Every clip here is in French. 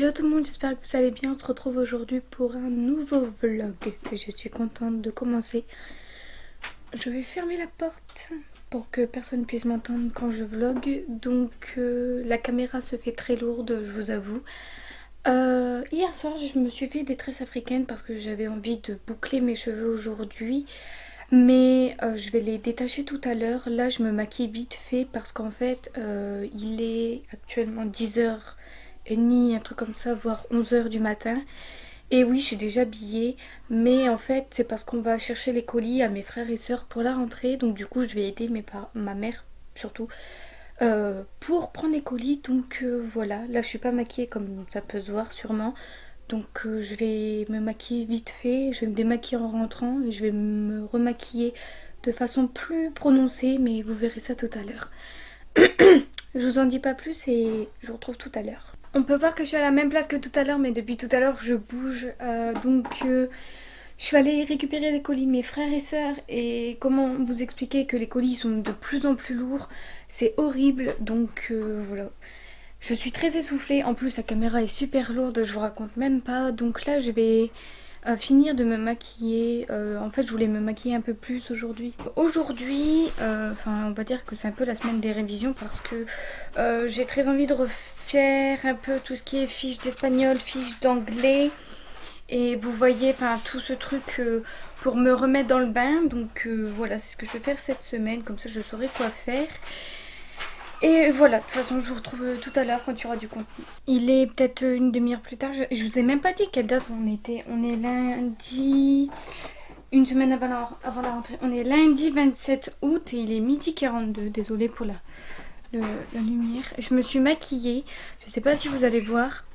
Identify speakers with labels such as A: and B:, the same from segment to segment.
A: Hello tout le monde, j'espère que vous allez bien. On se retrouve aujourd'hui pour un nouveau vlog et je suis contente de commencer. Je vais fermer la porte pour que personne puisse m'entendre quand je vlog. Donc la caméra se fait très lourde, je vous avoue. Hier soir je me suis fait des tresses africaines parce que j'avais envie de boucler mes cheveux aujourd'hui. Mais je vais les détacher tout à l'heure. Là je me maquille vite fait parce qu'en fait il est actuellement 10h30, un truc comme ça, voire 11h du matin. Et oui, je suis déjà habillée, mais en fait c'est parce qu'on va chercher les colis à mes frères et sœurs pour la rentrée. Donc du coup je vais aider ma mère surtout pour prendre les colis. Donc voilà, là je suis pas maquillée comme ça peut se voir sûrement. Donc je vais me maquiller vite fait, je vais me démaquiller en rentrant et je vais me remaquiller de façon plus prononcée, mais vous verrez ça tout à l'heure. Je vous en dis pas plus et je vous retrouve tout à l'heure. On peut voir que je suis à la même place que tout à l'heure, mais depuis tout à l'heure je bouge. Je suis allée récupérer les colis de mes frères et sœurs. Et comment vous expliquer que les colis sont de plus en plus lourds, c'est horrible. Donc voilà. Je suis très essoufflée, en plus la caméra est super lourde, je vous raconte même pas. Donc là je vais finir de me maquiller. En fait je voulais me maquiller un peu plus aujourd'hui. Aujourd'hui, on va dire que c'est un peu la semaine des révisions parce que j'ai très envie de refaire un peu tout ce qui est fiches d'espagnol, fiches d'anglais. Et vous voyez, tout ce truc pour me remettre dans le bain. Donc voilà, c'est ce que je vais faire cette semaine, comme ça je saurai quoi faire. Et voilà, de toute façon je vous retrouve tout à l'heure quand il y aura du contenu. Il est peut-être une demi-heure plus tard, je vous ai même pas dit quelle date on était. On est lundi, une semaine avant la rentrée. On est lundi 27 août et il est midi 42. Désolée pour la lumière. Je me suis maquillée, je sais pas si vous allez voir.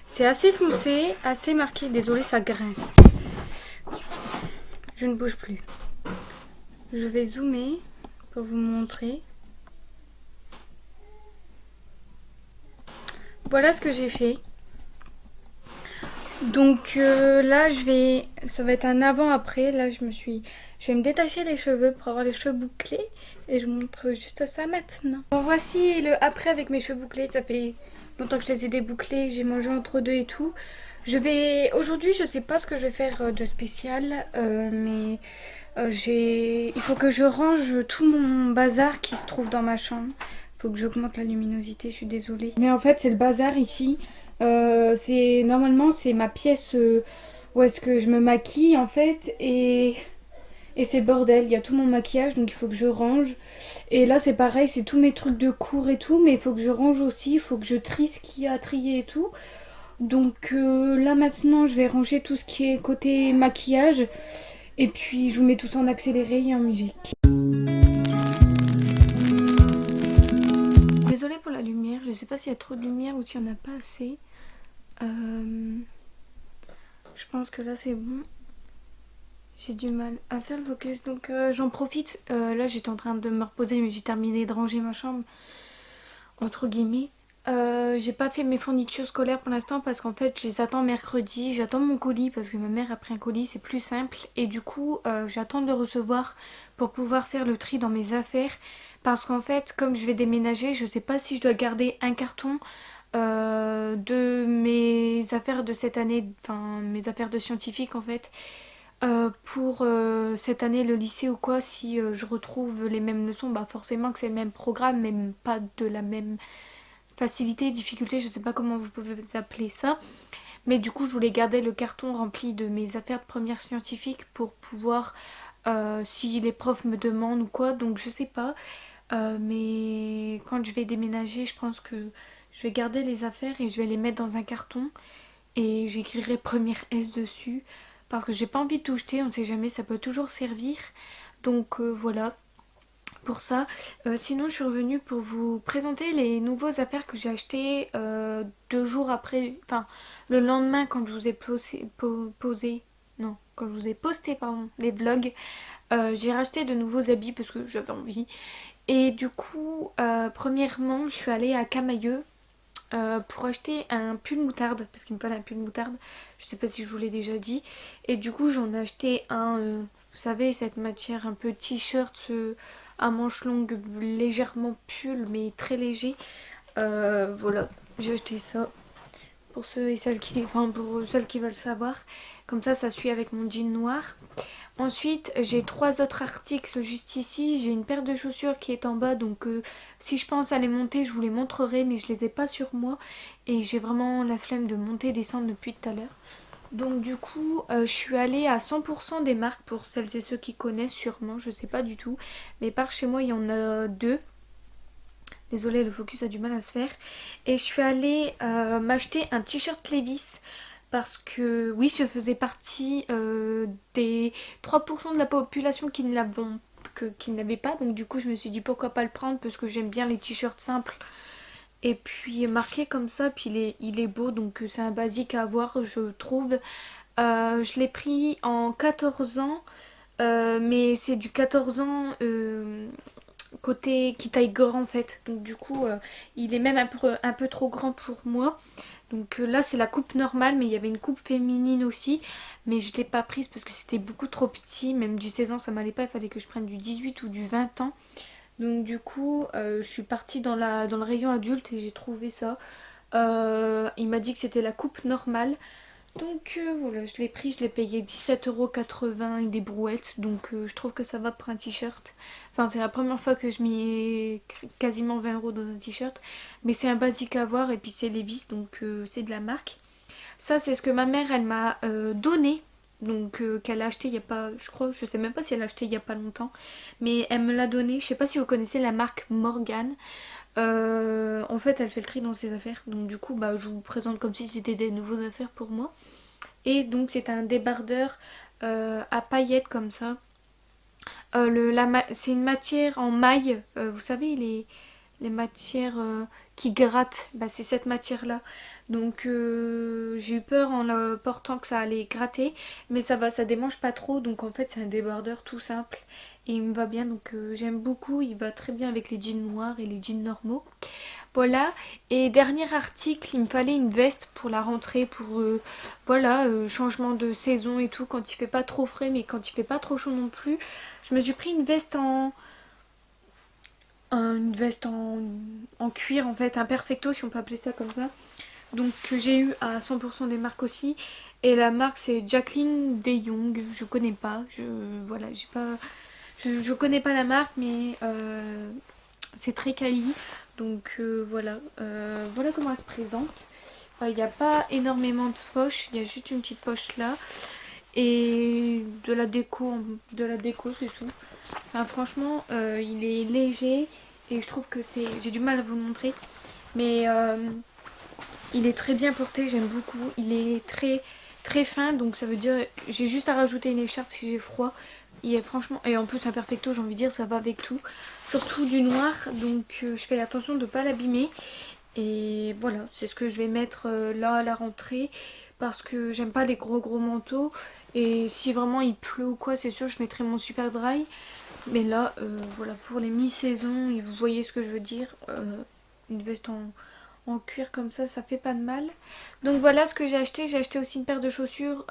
A: C'est assez foncé, assez marqué, désolée ça grince. Je ne bouge plus. Je vais zoomer pour vous montrer. Voilà ce que j'ai fait. Donc là ça va être un avant-après. Là je vais me détacher les cheveux pour avoir les cheveux bouclés. Et je vous montre juste ça maintenant. Bon, voici le après avec mes cheveux bouclés. Ça fait longtemps que je les ai débouclés. J'ai mangé entre deux et tout. Aujourd'hui je sais pas ce que je vais faire de spécial. Mais il faut que je range tout mon bazar qui se trouve dans ma chambre. Faut que j'augmente la luminosité, je suis désolée. Mais en fait c'est le bazar ici. Normalement c'est ma pièce où est-ce que je me maquille en fait. Et c'est le bordel, il y a tout mon maquillage donc il faut que je range. Et là c'est pareil, c'est tous mes trucs de cours et tout. Mais il faut que je range aussi, il faut que je trie ce qu'il y a à trier et tout. Donc là maintenant je vais ranger tout ce qui est côté maquillage. Et puis je vous mets tout ça en accéléré et en musique. Désolée pour la lumière, je sais pas s'il y a trop de lumière ou s'il n'y en a pas assez. Je pense que là c'est bon. J'ai du mal à faire le focus, donc j'en profite. Là j'étais en train de me reposer mais j'ai terminé de ranger ma chambre, entre guillemets. J'ai pas fait mes fournitures scolaires pour l'instant parce qu'en fait je les attends mercredi. J'attends mon colis parce que ma mère a pris un colis, c'est plus simple. Et du coup j'attends de le recevoir pour pouvoir faire le tri dans mes affaires. Parce qu'en fait comme je vais déménager, je sais pas si je dois garder un carton de mes affaires de cette année, enfin mes affaires de scientifique en fait. Pour cette année le lycée ou quoi, si je retrouve les mêmes leçons, bah forcément que c'est le même programme mais pas de la même facilité, difficulté, je sais pas comment vous pouvez appeler ça. Mais du coup je voulais garder le carton rempli de mes affaires de première scientifique pour pouvoir, si les profs me demandent ou quoi, donc je sais pas. Mais quand je vais déménager je pense que je vais garder les affaires et je vais les mettre dans un carton. Et j'écrirai première S dessus. Parce que j'ai pas envie de tout jeter, on sait jamais, ça peut toujours servir. Donc voilà. Pour ça, sinon je suis revenue pour vous présenter les nouveaux affaires que j'ai achetés 2 jours après, enfin le lendemain quand je vous ai quand je vous ai posté pardon, les vlogs. J'ai racheté de nouveaux habits parce que j'avais envie. Et du coup, premièrement, je suis allée à Camailleux pour acheter un pull moutarde parce qu'il me fallait un pull moutarde. Je sais pas si je vous l'ai déjà dit. Et du coup, j'en ai acheté un, vous savez, cette matière un peu t-shirt à manches longues, légèrement pull mais très léger. Voilà, j'ai acheté ça. pour ceux et celles qui, enfin pour celles qui veulent savoir. Comme ça suit avec mon jean noir. Ensuite, j'ai 3 autres articles juste ici. J'ai une paire de chaussures qui est en bas, donc si je pense à les monter, je vous les montrerai, mais je les ai pas sur moi. Et j'ai vraiment la flemme de monter et descendre depuis tout à l'heure. Donc du coup, je suis allée à 100% des marques pour celles et ceux qui connaissent sûrement, je sais pas du tout. Mais par chez moi, il y en a 2. Désolée, le focus a du mal à se faire. Et je suis allée m'acheter un t-shirt Levi's. Parce que oui, je faisais partie des 3% de la population qui ne l'avaient pas. Donc du coup, je me suis dit pourquoi pas le prendre parce que j'aime bien les t-shirts simples. Et puis marqué comme ça, puis il est beau. Donc c'est un basique à avoir, je trouve. Je l'ai pris en 14 ans. Mais c'est du 14 ans côté qui taille grand en fait. Donc du coup, il est même un peu trop grand pour moi. Donc là c'est la coupe normale, mais il y avait une coupe féminine aussi. Mais je ne l'ai pas prise parce que c'était beaucoup trop petit. Même du 16 ans ça m'allait pas, il fallait que je prenne du 18 ou du 20 ans. Donc du coup je suis partie dans le rayon adulte et j'ai trouvé ça. Il m'a dit que c'était la coupe normale. Donc voilà, je l'ai pris, je l'ai payé 17,80 € avec des brouettes. Donc je trouve que ça va pour un t-shirt. Enfin c'est la première fois que je mets quasiment 20 € dans un t-shirt. Mais c'est un basique à avoir et puis c'est Levi's, donc c'est de la marque. Ça c'est ce que ma mère elle m'a donné. Donc qu'elle a acheté il y a pas, je crois, je sais même pas si elle a acheté il y a pas longtemps. Mais elle me l'a donné, je sais pas si vous connaissez la marque Morgan. En fait elle fait le tri dans ses affaires. Donc du coup bah, je vous présente comme si c'était des nouveaux affaires pour moi. Et donc c'est un débardeur à paillettes comme ça. C'est une matière en maille, vous savez les matières qui grattent, bah, c'est cette matière là. Donc j'ai eu peur en le portant que ça allait gratter, mais ça va, ça démange pas trop. Donc en fait c'est un débardeur tout simple et il me va bien, donc j'aime beaucoup. Il va très bien avec les jeans noirs et les jeans normaux. Voilà, et dernier article, il me fallait une veste pour la rentrée, pour voilà, changement de saison et tout, quand il fait pas trop frais mais quand il fait pas trop chaud non plus. Je me suis pris une veste en cuir en fait, un perfecto si on peut appeler ça comme ça. Donc que j'ai eu à 100% des marques aussi. Et la marque c'est Jacqueline De Jong, je connais pas, voilà, j'ai pas, je connais pas la marque mais c'est très quali. Donc voilà, voilà comment elle se présente. Il n'y a pas énormément de poches, il y a juste une petite poche là. Et de la déco c'est tout. Enfin, franchement, il est léger et je trouve que c'est... J'ai du mal à vous le montrer. Mais il est très bien porté, j'aime beaucoup. Il est très très fin, donc ça veut dire j'ai juste à rajouter une écharpe si j'ai froid. Il est franchement, et en plus un perfecto j'ai envie de dire ça va avec tout, surtout du noir, donc je fais attention de ne pas l'abîmer. Et voilà, c'est ce que je vais mettre là à la rentrée parce que j'aime pas les gros manteaux. Et si vraiment il pleut ou quoi, c'est sûr je mettrai mon super dry. Mais là voilà, pour les mi-saisons, vous voyez ce que je veux dire, une veste en cuir comme ça fait pas de mal. Donc voilà ce que j'ai acheté. J'ai acheté aussi une paire de chaussures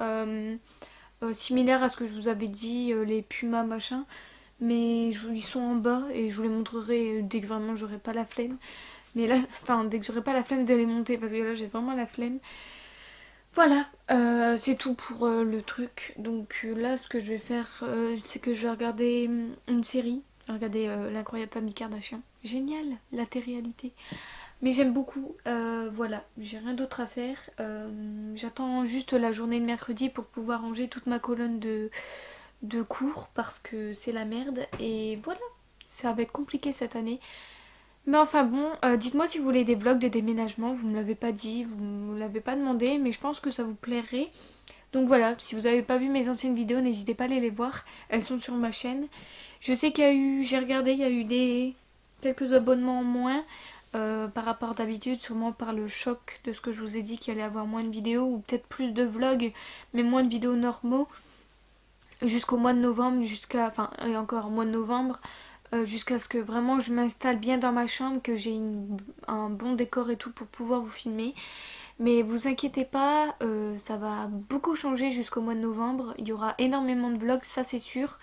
A: similaires à ce que je vous avais dit, les Puma machin. Mais ils sont en bas et je vous les montrerai dès que vraiment j'aurai pas la flemme. Mais là, enfin dès que j'aurai pas la flemme de les monter parce que là j'ai vraiment la flemme. Voilà, c'est tout pour le truc. Donc là ce que je vais faire c'est que je vais regarder une série. Regarder l'incroyable famille Kardashian. Génial, la télé-réalité. Mais j'aime beaucoup, voilà, j'ai rien d'autre à faire. J'attends juste la journée de mercredi pour pouvoir ranger toute ma colonne de cours parce que c'est la merde. Et voilà, ça va être compliqué cette année. Mais enfin bon, dites-moi si vous voulez des vlogs de déménagement, vous me l'avez pas dit, vous me l'avez pas demandé, mais je pense que ça vous plairait. Donc voilà, si vous n'avez pas vu mes anciennes vidéos, n'hésitez pas à aller les voir, elles sont sur ma chaîne. Je sais qu'il y a eu, j'ai regardé, il y a eu quelques abonnements en moins. Par rapport d'habitude, sûrement par le choc de ce que je vous ai dit qu'il allait avoir moins de vidéos ou peut-être plus de vlogs mais moins de vidéos normaux jusqu'au mois de novembre, enfin et encore au mois de novembre, jusqu'à ce que vraiment je m'installe bien dans ma chambre, que j'ai un bon décor et tout pour pouvoir vous filmer. Mais vous inquiétez pas, ça va beaucoup changer jusqu'au mois de novembre. Il y aura énormément de vlogs, ça c'est sûr.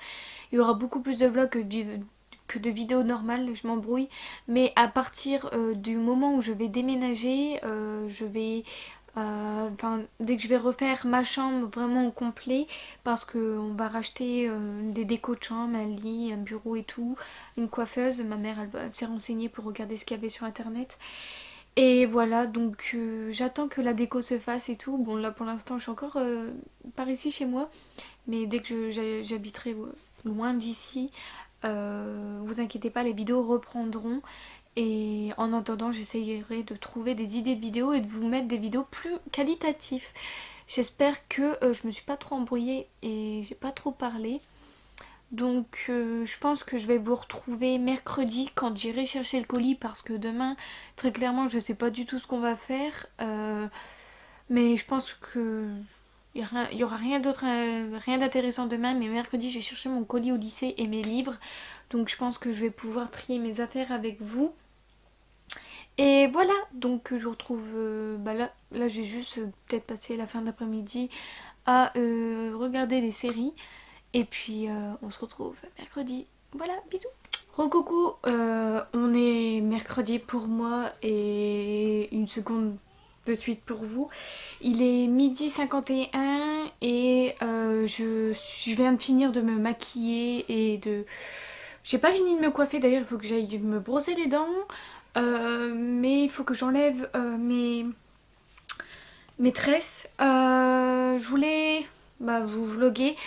A: Il y aura beaucoup plus de vlogs que de vidéos normales, je m'embrouille. Mais à partir du moment où je vais déménager, je vais Enfin, dès que je vais refaire ma chambre vraiment au complet, parce qu'on va racheter des décos de chambre, un lit, un bureau et tout, une coiffeuse. Ma mère, elle s'est renseignée pour regarder ce qu'il y avait sur internet. Et voilà, donc j'attends que la déco se fasse et tout. Bon, là pour l'instant, je suis encore par ici chez moi, mais dès que j'habiterai loin d'ici, vous inquiétez pas, les vidéos reprendront. Et en attendant, j'essayerai de trouver des idées de vidéos et de vous mettre des vidéos plus qualitatives. J'espère que je me suis pas trop embrouillée et j'ai pas trop parlé. Donc je pense que je vais vous retrouver mercredi quand j'irai chercher le colis, parce que demain, très clairement, je sais pas du tout ce qu'on va faire. Mais je pense que il y aura rien d'autre, rien d'intéressant demain. Mais mercredi, je vais chercher mon colis au lycée et mes livres. Donc je pense que je vais pouvoir trier mes affaires avec vous. Et voilà, donc je vous retrouve là j'ai juste peut-être passé la fin d'après-midi à regarder des séries. Et puis on se retrouve mercredi. Voilà, bisous. Recoucou, on est mercredi pour moi et une seconde de suite pour vous. Il est midi 51 et je viens de finir de me maquiller et de... J'ai pas fini de me coiffer d'ailleurs, il faut que j'aille me brosser les dents. Mais il faut que j'enlève mes tresses. Je voulais vous vloguer.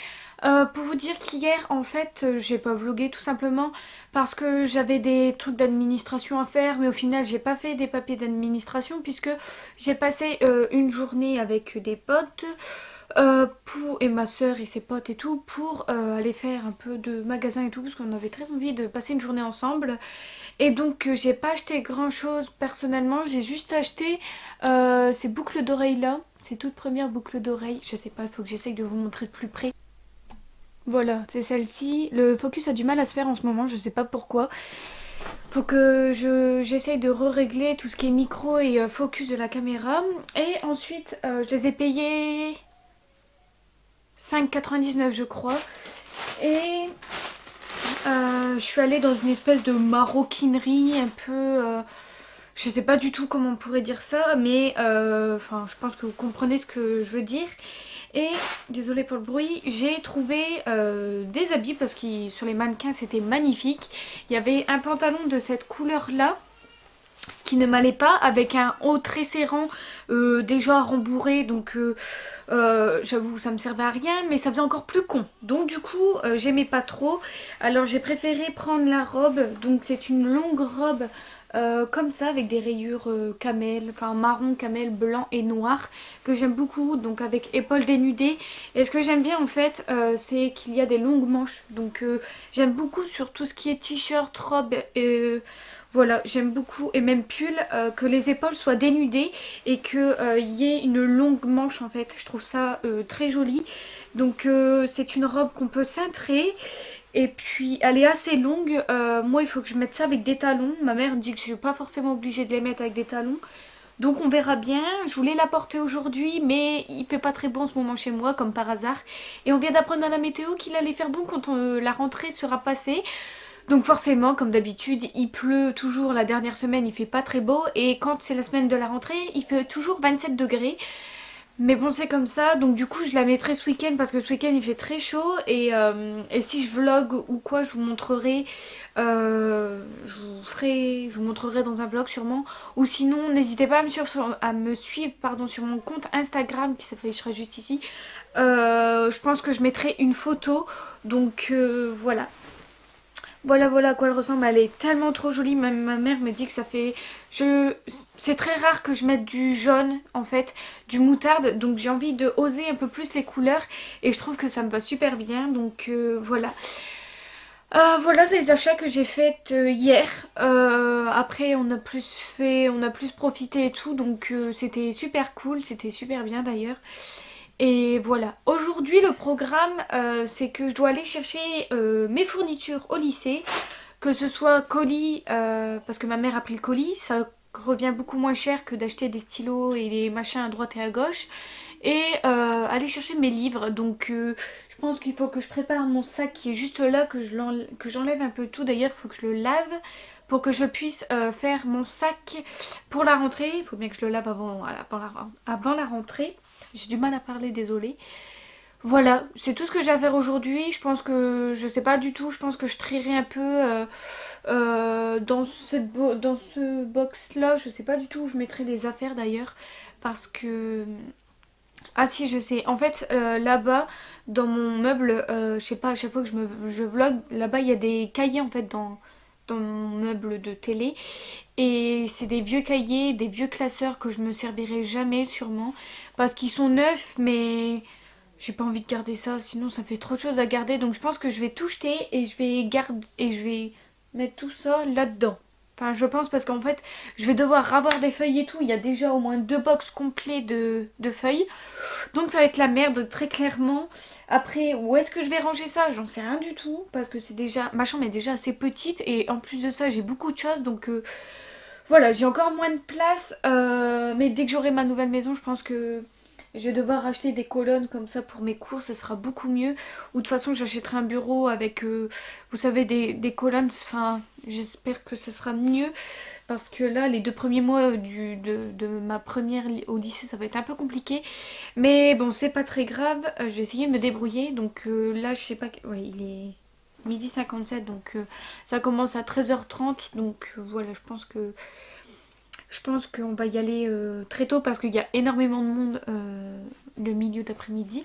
A: Pour vous dire qu'hier en fait j'ai pas vlogué tout simplement parce que j'avais des trucs d'administration à faire, mais au final j'ai pas fait des papiers d'administration puisque j'ai passé une journée avec des potes et ma soeur et ses potes et tout pour aller faire un peu de magasin et tout parce qu'on avait très envie de passer une journée ensemble. Et donc j'ai pas acheté grand chose personnellement, j'ai juste acheté ces boucles d'oreilles là, ces toutes premières boucles d'oreilles. Je sais pas, il faut que j'essaye de vous montrer de plus près. Voilà, c'est celle-ci. Le focus a du mal à se faire en ce moment, je sais pas pourquoi. Faut que j'essaye de régler tout ce qui est micro et focus de la caméra. Et ensuite, je les ai payés 5,99 je crois. Et je suis allée dans une espèce de maroquinerie un peu... je sais pas du tout comment on pourrait dire ça, mais enfin, je pense que vous comprenez ce que je veux dire. Et, désolée pour le bruit, j'ai trouvé des habits parce que sur les mannequins c'était magnifique. Il y avait un pantalon de cette couleur là qui ne m'allait pas, avec un haut très serrant déjà rembourré, donc j'avoue ça me servait à rien, mais ça faisait encore plus con, donc du coup j'aimais pas trop. Alors j'ai préféré prendre la robe, donc c'est une longue robe comme ça avec des rayures camel, enfin marron, camel, blanc et noir, que j'aime beaucoup, donc avec épaules dénudées. Et ce que j'aime bien en fait c'est qu'il y a des longues manches, donc j'aime beaucoup sur tout ce qui est t-shirt, robe, voilà, j'aime beaucoup, et même pull, que les épaules soient dénudées et qu'il y ait une longue manche en fait. Je trouve ça très joli. Donc c'est une robe qu'on peut cintrer. Et puis elle est assez longue. Moi il faut que je mette ça avec des talons. Ma mère dit que je suis pas forcément obligée de les mettre avec des talons. Donc on verra bien. Je voulais la porter aujourd'hui, mais il fait pas très bon en ce moment chez moi, comme par hasard. Et on vient d'apprendre à la météo qu'il allait faire bon quand la rentrée sera passée. Donc forcément, comme d'habitude, il pleut toujours. La dernière semaine, il fait pas très beau. Et quand c'est la semaine de la rentrée, il fait toujours 27 degrés. Mais bon, c'est comme ça. Donc du coup, je la mettrai ce week-end parce que ce week-end, il fait très chaud. Et si je vlog ou quoi, je vous montrerai. Je vous montrerai dans un vlog sûrement. Ou sinon, n'hésitez pas à me suivre pardon, sur mon compte Instagram qui s'affichera juste ici. Je pense que je mettrai une photo. Donc voilà. Voilà à quoi elle ressemble, elle est tellement trop jolie, même ma mère me dit que ça fait... C'est très rare que je mette du jaune en fait, du moutarde, donc j'ai envie de oser un peu plus les couleurs et je trouve que ça me va super bien, donc voilà. Voilà les achats que j'ai faits hier. Après on a plus profité et tout, donc c'était super cool, c'était super bien d'ailleurs. Et voilà, aujourd'hui le programme c'est que je dois aller chercher mes fournitures au lycée, que ce soit colis, parce que ma mère a pris le colis, ça revient beaucoup moins cher que d'acheter des stylos et des machins à droite et à gauche, et aller chercher mes livres. Donc je pense qu'il faut que je prépare mon sac qui est juste là, que j'enlève un peu tout. D'ailleurs il faut que je le lave pour que je puisse faire mon sac pour la rentrée. Il faut bien que je le lave avant la rentrée. J'ai du mal à parler, désolée. Voilà, c'est tout ce que j'ai à faire aujourd'hui. Je pense que, je sais pas du tout, je pense que je trierai un peu dans dans ce box là. Je sais pas du tout où je mettrai les affaires d'ailleurs. Parce que... Ah si, je sais. En fait, là-bas, dans mon meuble, je sais pas, à chaque fois que je vlog, là-bas il y a des cahiers en fait dans mon meuble de télé. Et c'est des vieux cahiers, des vieux classeurs que je me servirai jamais sûrement. Parce qu'ils sont neufs, mais... J'ai pas envie de garder ça, sinon ça fait trop de choses à garder. Donc je pense que je vais tout jeter et je vais garder et je vais mettre tout ça là-dedans. Enfin je pense parce qu'en fait je vais devoir avoir des feuilles et tout. Il y a déjà au moins 2 box complets de feuilles. Donc ça va être la merde très clairement. Après où est-ce que je vais ranger ça? J'en sais rien du tout. Parce que c'est déjà... Ma chambre est déjà assez petite. Et en plus de ça j'ai beaucoup de choses. Donc voilà, j'ai encore moins de place. Mais dès que j'aurai ma nouvelle maison je pense que... Je vais devoir acheter des colonnes comme ça pour mes cours, ça sera beaucoup mieux. Ou de toute façon j'achèterai un bureau avec, vous savez, des colonnes. Enfin, j'espère que ça sera mieux. Parce que là, les 2 premiers mois de ma première au lycée, ça va être un peu compliqué. Mais bon, c'est pas très grave, je vais essayer de me débrouiller. Donc là, je sais pas... Ouais, il est midi 57, donc ça commence à 13h30. Donc voilà, je pense qu'on va y aller très tôt parce qu'il y a énormément de monde le milieu d'après-midi.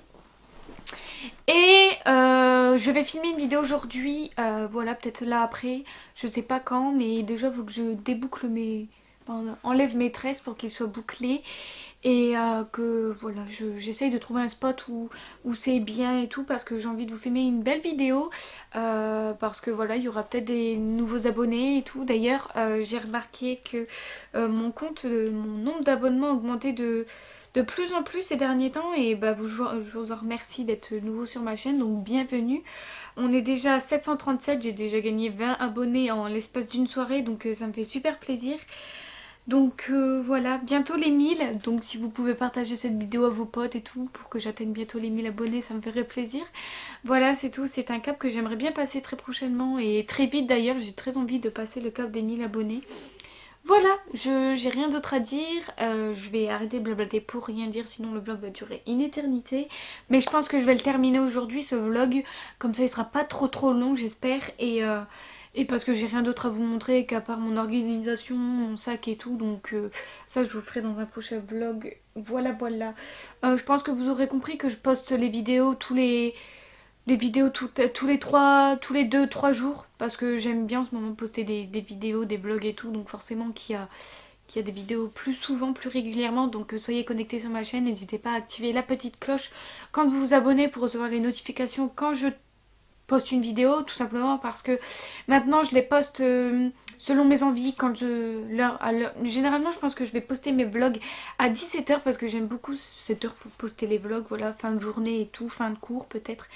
A: Et je vais filmer une vidéo aujourd'hui, voilà, peut-être là après, je sais pas quand, mais déjà il faut que je déboucle enlève mes tresses pour qu'ils soient bouclés. Et que voilà, j'essaye de trouver un spot où c'est bien et tout parce que j'ai envie de vous filmer une belle vidéo. Parce que voilà, il y aura peut-être des nouveaux abonnés et tout. D'ailleurs, j'ai remarqué que mon nombre d'abonnements a augmenté de plus en plus ces derniers temps. Et bah, je vous en remercie d'être nouveau sur ma chaîne, donc bienvenue. On est déjà à 737, j'ai déjà gagné 20 abonnés en l'espace d'une soirée, donc ça me fait super plaisir. Donc voilà, bientôt les 1000, donc si vous pouvez partager cette vidéo à vos potes et tout pour que j'atteigne bientôt les 1000 abonnés, ça me ferait plaisir. Voilà, c'est tout, c'est un cap que j'aimerais bien passer très prochainement et très vite d'ailleurs, j'ai très envie de passer le cap des 1000 abonnés. Voilà, j'ai rien d'autre à dire, je vais arrêter de blablater pour rien dire sinon le vlog va durer une éternité. Mais je pense que je vais le terminer aujourd'hui ce vlog, comme ça il sera pas trop long j'espère. Et parce que j'ai rien d'autre à vous montrer qu'à part mon organisation, mon sac et tout. Donc ça je vous le ferai dans un prochain vlog. Voilà voilà. Je pense que vous aurez compris que je poste les vidéos tous les tous les 2-3 jours. Parce que j'aime bien en ce moment poster des vidéos, des vlogs et tout. Donc forcément qu'il y a des vidéos plus souvent, plus régulièrement. Donc soyez connectés sur ma chaîne. N'hésitez pas à activer la petite cloche quand vous vous abonnez pour recevoir les notifications quand je poste une vidéo, tout simplement parce que maintenant je les poste selon mes envies. Quand généralement je pense que je vais poster mes vlogs à 17h parce que j'aime beaucoup cette heure pour poster les vlogs, voilà, fin de journée et tout, fin de cours peut-être.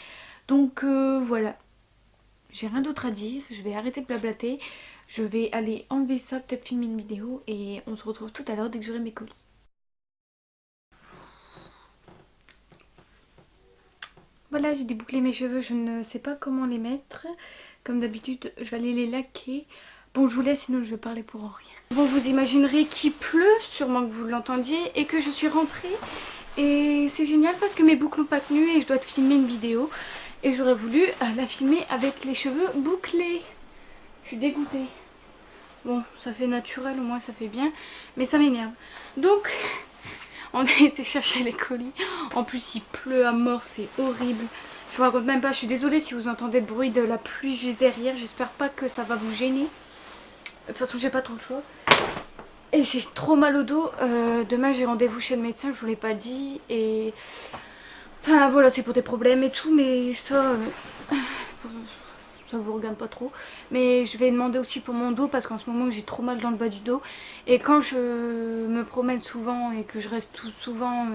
A: Donc voilà, j'ai rien d'autre à dire, je vais arrêter de blablater, je vais aller enlever ça, peut-être filmer une vidéo et on se retrouve tout à l'heure dès que j'aurai mes colis. Voilà, j'ai débouclé mes cheveux, je ne sais pas comment les mettre. Comme d'habitude, je vais aller les laquer. Bon, je vous laisse, sinon je vais parler pour rien. Bon, vous imaginerez qu'il pleut, sûrement que vous l'entendiez, et que je suis rentrée. Et c'est génial parce que mes boucles n'ont pas tenu et je dois te filmer une vidéo. Et j'aurais voulu la filmer avec les cheveux bouclés. Je suis dégoûtée. Bon, ça fait naturel, au moins ça fait bien, mais ça m'énerve. Donc... on a été chercher les colis. En plus il pleut à mort, c'est horrible. Je vous raconte même pas, je suis désolée si vous entendez le bruit de la pluie juste derrière. J'espère pas que ça va vous gêner. De toute façon j'ai pas trop le choix. Et j'ai trop mal au dos. Demain j'ai rendez-vous chez le médecin, je vous l'ai pas dit. Et enfin voilà, c'est pour des problèmes et tout. Mais ça vous regarde pas trop. Mais je vais demander aussi pour mon dos parce qu'en ce moment j'ai trop mal dans le bas du dos. Et quand je me promène souvent et que je reste tout souvent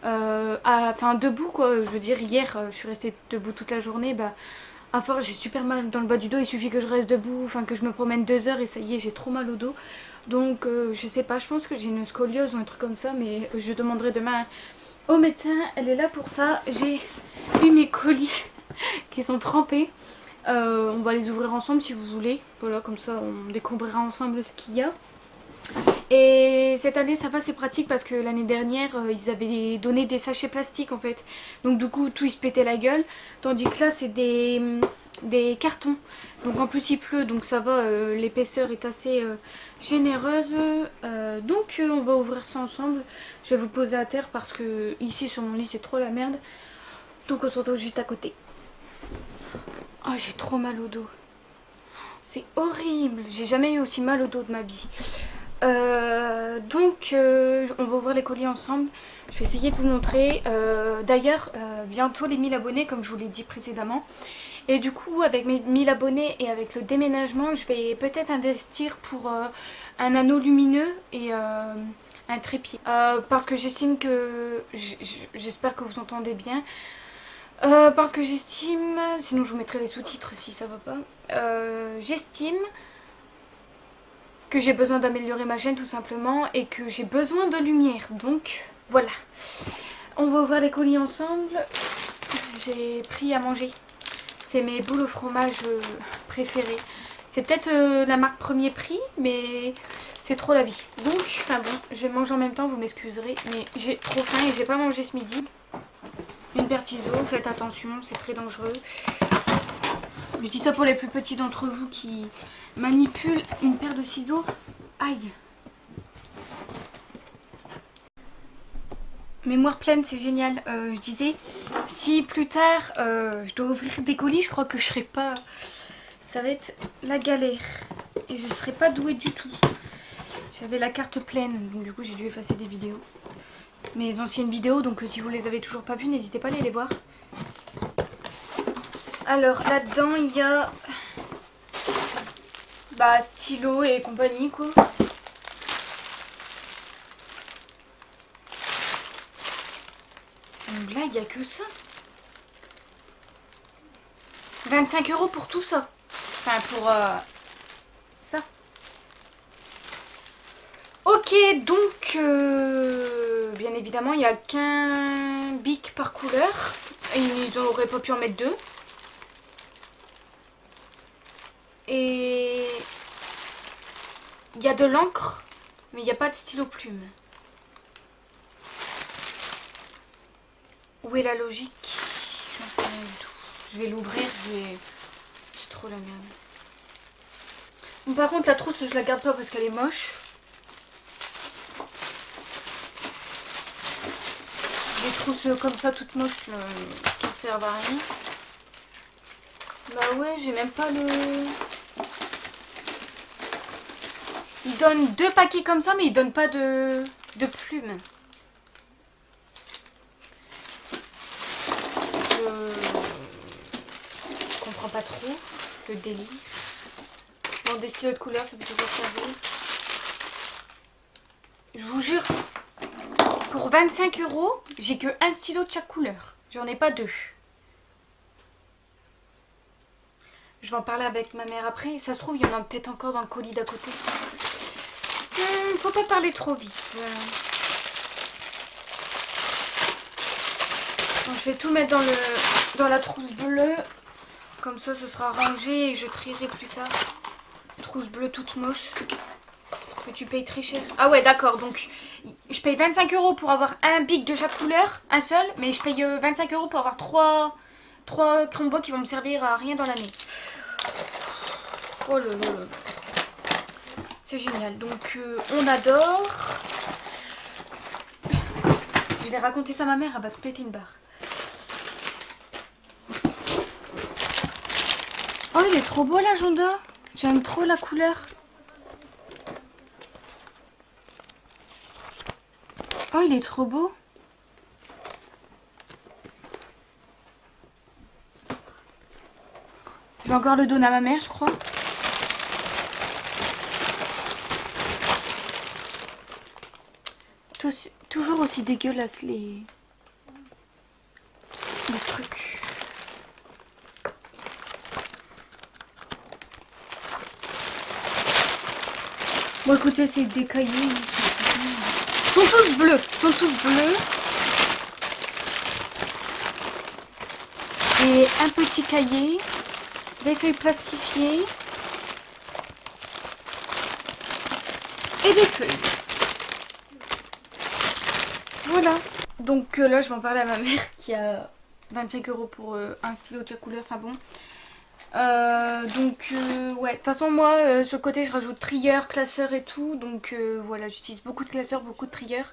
A: debout quoi, je veux dire hier je suis restée debout toute la journée, bah à force j'ai super mal dans le bas du dos, il suffit que je reste debout, enfin que je me promène 2 heures et ça y est j'ai trop mal au dos. Donc je sais pas, je pense que j'ai une scoliose ou un truc comme ça, mais je demanderai demain au médecin, elle est là pour ça. J'ai eu mes colis qui sont trempés. On va les ouvrir ensemble si vous voulez. Voilà, comme ça on découvrira ensemble ce qu'il y a. Et cette année ça va, c'est pratique parce que l'année dernière ils avaient donné des sachets plastiques en fait. Donc du coup tout il se pétait la gueule. Tandis que là c'est des cartons. Donc en plus il pleut donc ça va, l'épaisseur est assez généreuse. Donc on va ouvrir ça ensemble. Je vais vous poser à terre parce que ici sur mon lit c'est trop la merde. Donc on se retrouve juste à côté. Oh j'ai trop mal au dos. C'est horrible. J'ai jamais eu aussi mal au dos de ma vie. Donc on va ouvrir les colis ensemble. Je vais essayer de vous montrer. D'ailleurs bientôt les 1000 abonnés comme je vous l'ai dit précédemment. Et du coup avec mes 1000 abonnés et avec le déménagement je vais peut-être investir pour un anneau lumineux et un trépied. Parce que j'estime que... J'espère que vous entendez bien. Parce que j'estime... Sinon je vous mettrai les sous-titres si ça va pas. J'estime que j'ai besoin d'améliorer ma chaîne tout simplement et que j'ai besoin de lumière. Donc voilà. On va ouvrir les colis ensemble. J'ai pris à manger. C'est mes boules au fromage préférées. C'est peut-être la marque Premier Prix, mais c'est trop la vie. Donc, enfin bon, je vais manger en même temps, vous m'excuserez. Mais j'ai trop faim et j'ai pas mangé ce midi. Une paire de ciseaux, faites attention, c'est très dangereux. Je dis ça pour les plus petits d'entre vous qui manipulent une paire de ciseaux. Aïe. Mémoire pleine, c'est génial. Je disais, si plus tard je dois ouvrir des colis, je crois que je serai pas... Ça va être la galère. Et je serai pas douée du tout. J'avais la carte pleine, donc du coup j'ai dû effacer des vidéos. Mes anciennes vidéos, donc si vous les avez toujours pas vues, n'hésitez pas à aller les voir. Alors là-dedans, il y a... Bah, stylo et compagnie, quoi. C'est une blague, il n'y a que ça. 25 € pour tout ça. Enfin, pour ça. Ok, donc, bien évidemment, il n'y a qu'un bic par couleur. Et ils n'auraient pas pu en mettre deux. Et il y a de l'encre, mais il n'y a pas de stylo plume. Où est la logique? J'en sais rien du tout. Je vais l'ouvrir, c'est trop la merde. Bon, par contre la trousse je la garde pas parce qu'elle est moche. Des trousses comme ça toutes moches qui ne servent à rien. Bah ouais, j'ai même pas le... Il donne 2 paquets comme ça, mais il donne pas de plumes. Je comprends pas trop le délire. Bon, des stylos de couleur, ça peut toujours servir. Je vous jure, pour 25 €, j'ai que un stylo de chaque couleur. J'en ai pas 2. Je vais en parler avec ma mère après. Ça se trouve, il y en a peut-être encore dans le colis d'à côté. Faut pas parler trop vite. Bon, je vais tout mettre dans la trousse bleue. Comme ça, ce sera rangé et je trierai plus tard. Trousse bleue toute moche. Que tu payes très cher. Ah ouais, d'accord. Donc, je paye 25 € pour avoir un bic de chaque couleur. Un seul. Mais je paye 25 € pour avoir 3 crayons qui vont me servir à rien dans l'année. Oh là là là. C'est génial. Donc on adore. Je vais raconter ça à ma mère, elle va se péter une barre. Oh, il est trop beau l'agenda. J'aime trop la couleur. Oh, il est trop beau. Je vais encore le donner à ma mère, je crois. Toujours aussi dégueulasse les trucs. Bon, écoutez, c'est des cahiers. Ils sont tous bleus. Ils sont tous bleus. Et un petit cahier. des feuilles plastifiées et des feuilles. Voilà. Donc là je vais en parler à ma mère qui a 25 € pour un stylo de chaque couleur, enfin bon. Ouais, de toute façon moi sur le côté je rajoute trieur, classeur et tout. Donc voilà, j'utilise beaucoup de classeurs, beaucoup de trieurs.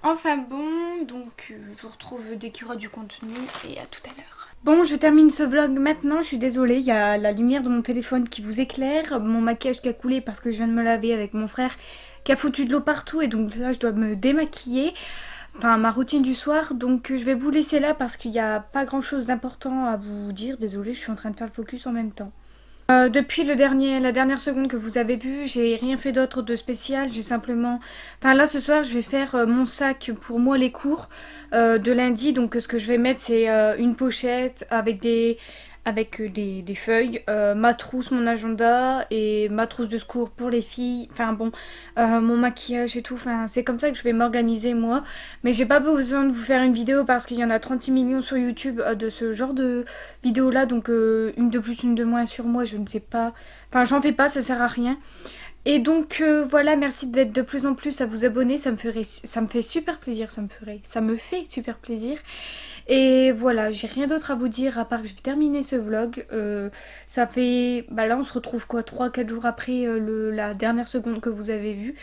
A: Enfin bon, donc je vous retrouve dès qu'il y aura du contenu et à tout à l'heure. Bon, je termine ce vlog maintenant, je suis désolée, il y a la lumière de mon téléphone qui vous éclaire, mon maquillage qui a coulé parce que je viens de me laver avec mon frère qui a foutu de l'eau partout et donc là je dois me démaquiller. Enfin ma routine du soir, donc je vais vous laisser là parce qu'il n'y a pas grand chose d'important à vous dire, désolée je suis en train de faire le focus en même temps. Depuis la dernière seconde que vous avez vu, j'ai rien fait d'autre de spécial, j'ai simplement... Enfin là ce soir je vais faire mon sac pour moi les cours de lundi, donc ce que je vais mettre c'est une pochette avec des feuilles, ma trousse, mon agenda et ma trousse de secours pour les filles, enfin bon, mon maquillage et tout, enfin c'est comme ça que je vais m'organiser moi, mais j'ai pas besoin de vous faire une vidéo parce qu'il y en a 36 millions sur YouTube de ce genre de vidéo là, donc une de plus, une de moins sur moi, je ne sais pas, enfin j'en fais pas, ça sert à rien. Et donc voilà, merci d'être de plus en plus à vous abonner, ça me fait super plaisir, ça me fait super plaisir. Et voilà, j'ai rien d'autre à vous dire à part que je vais terminer ce vlog. Ça fait, bah là on se retrouve quoi, 3-4 jours après la dernière seconde que vous avez vue.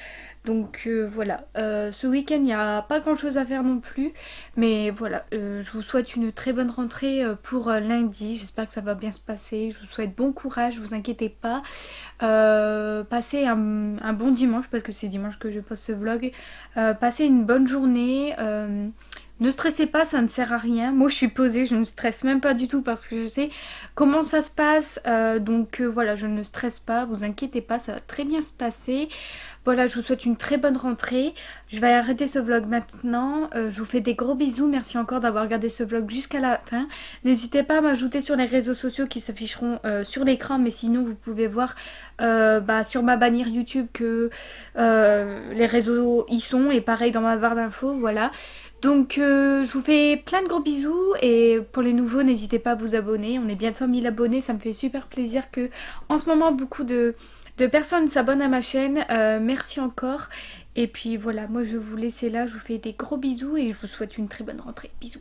A: Donc voilà, ce week-end il n'y a pas grand chose à faire non plus. Mais voilà, je vous souhaite une très bonne rentrée pour lundi. J'espère que ça va bien se passer. Je vous souhaite bon courage, vous inquiétez pas. Passez un bon dimanche parce que c'est dimanche que je poste ce vlog. Passez une bonne journée. Ne stressez pas, ça ne sert à rien. Moi je suis posée, je ne stresse même pas du tout parce que je sais comment ça se passe. Donc voilà, je ne stresse pas, vous inquiétez pas, ça va très bien se passer. Voilà, je vous souhaite une très bonne rentrée. Je vais arrêter ce vlog maintenant. Je vous fais des gros bisous. Merci encore d'avoir regardé ce vlog jusqu'à la fin. N'hésitez pas à m'ajouter sur les réseaux sociaux qui s'afficheront sur l'écran. Mais sinon, vous pouvez voir sur ma bannière YouTube que les réseaux y sont. Et pareil dans ma barre d'infos, voilà. Donc je vous fais plein de gros bisous et pour les nouveaux n'hésitez pas à vous abonner, on est bientôt à 1000 abonnés, ça me fait super plaisir que en ce moment beaucoup de personnes s'abonnent à ma chaîne, merci encore et puis voilà, moi je vais vous laisser là, je vous fais des gros bisous et je vous souhaite une très bonne rentrée, bisous.